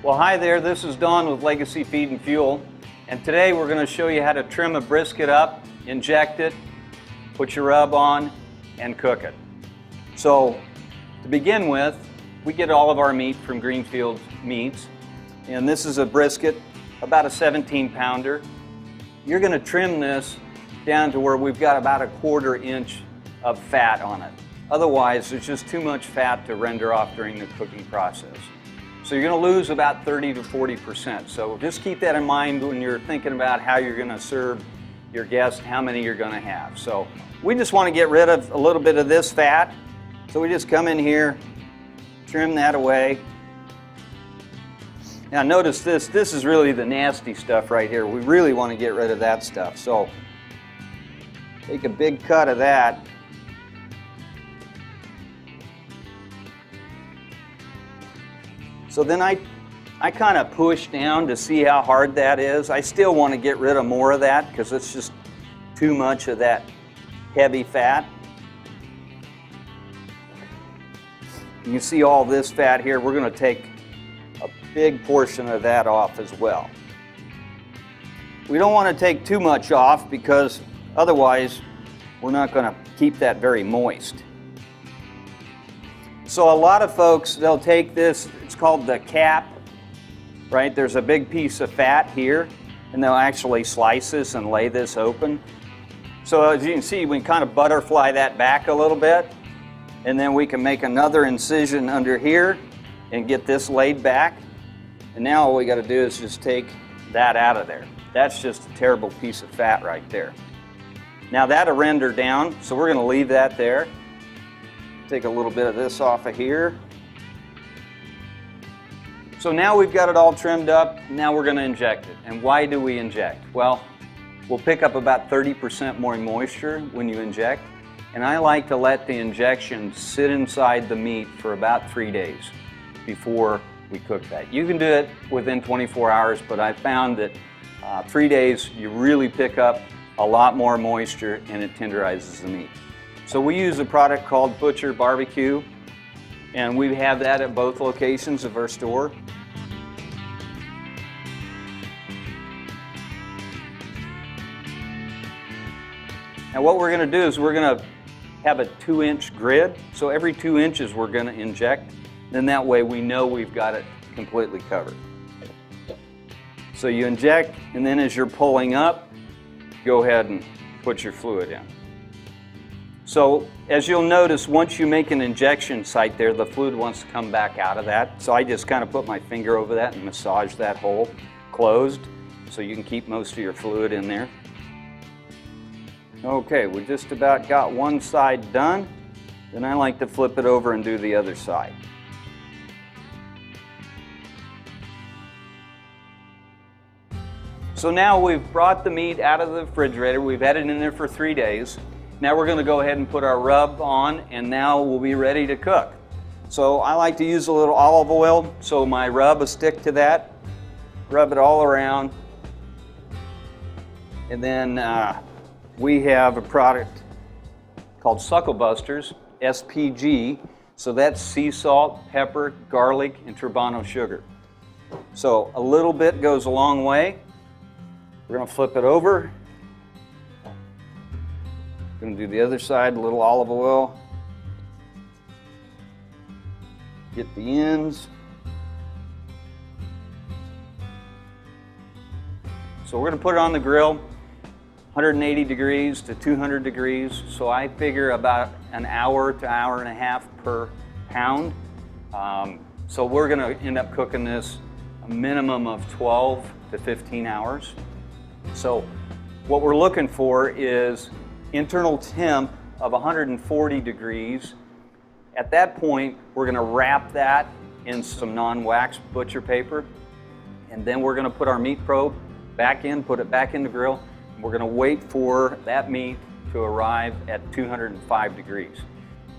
Well, hi there, this is Don with Legacy Feed and Fuel, and today we're going to show you how to trim a brisket up, inject it, put your rub on, and cook it. So, to begin with, we get all of our meat from Greenfield Meats, and this is a brisket, about a 17-pounder. You're going to trim this down to where we've got about a 1/4 inch of fat on it. Otherwise, there's just too much fat to render off during the cooking process. So you're going to lose about 30 to 40%. So just keep that in mind when you're thinking about how you're going to serve your guests, how many you're going to have. So we just want to get rid of a little bit of this fat. So we just come in here, trim that away. Now notice this is really the nasty stuff right here. We really want to get rid of that stuff. So take a big cut of that. So then I kind of push down to see how hard that is. I still want to get rid of more of that because it's just too much of that heavy fat. You see all this fat here, we're going to take a big portion of that off as well. We don't want to take too much off because otherwise we're not going to keep that very moist. So a lot of folks, they'll take this, it's called the cap, right? There's a big piece of fat here, and they'll actually slice this and lay this open. So as you can see, we can kind of butterfly that back a little bit, and then we can make another incision under here and get this laid back. And now all we got to do is just take that out of there. That's just a terrible piece of fat right there. Now that'll render down, so we're going to leave that there. Take a little bit of this off of here. So now we've got it all trimmed up. Now we're going to inject it. And why do we inject? Well, we'll pick up about 30% more moisture when you inject. And I like to let the injection sit inside the meat for about 3 days before we cook that. You can do it within 24 hours, but I found that 3 days you really pick up a lot more moisture and it tenderizes the meat. So we use a product called Butcher Barbecue, and we have that at both locations of our store. Now what we're going to do is we're going to have a 2-inch grid, so every 2 inches we're going to inject, then that way we know we've got it completely covered. So you inject, and then as you're pulling up, go ahead and put your fluid in. So as you'll notice, once you make an injection site there, the fluid wants to come back out of that. So I just kind of put my finger over that and massage that hole closed so you can keep most of your fluid in there. Okay, we just about got one side done. Then I like to flip it over and do the other side. So now we've brought the meat out of the refrigerator. We've had it in there for 3 days. Now we're going to go ahead and put our rub on, and now we'll be ready to cook. So I like to use a little olive oil so my rub will stick to that. Rub it all around. And then we have a product called Suckle Busters, SPG. So that's sea salt, pepper, garlic, and turbano sugar. So a little bit goes a long way. We're going to flip it over. Going to do the other side, a little olive oil. Get the ends. So we're going to put it on the grill, 180 degrees to 200 degrees. So I figure about an hour to hour and a half per pound. So we're going to end up cooking this a minimum of 12 to 15 hours. So what we're looking for is internal temp of 140 degrees. At that point, we're going to wrap that in some non-wax butcher paper, and then we're going to put our meat probe back in, put it back in the grill, and we're going to wait for that meat to arrive at 205 degrees.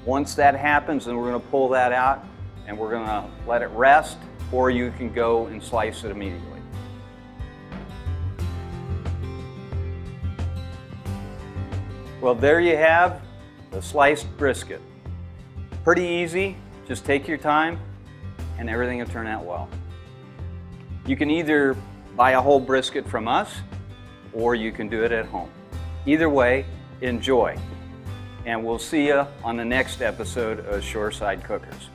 Once that happens, then we're going to pull that out and we're going to let it rest, or you can go and slice it immediately. Well, there you have the sliced brisket. Pretty easy, just take your time and everything will turn out well. You can either buy a whole brisket from us, or you can do it at home. Either way, enjoy. And we'll see you on the next episode of Shoreside Cookers.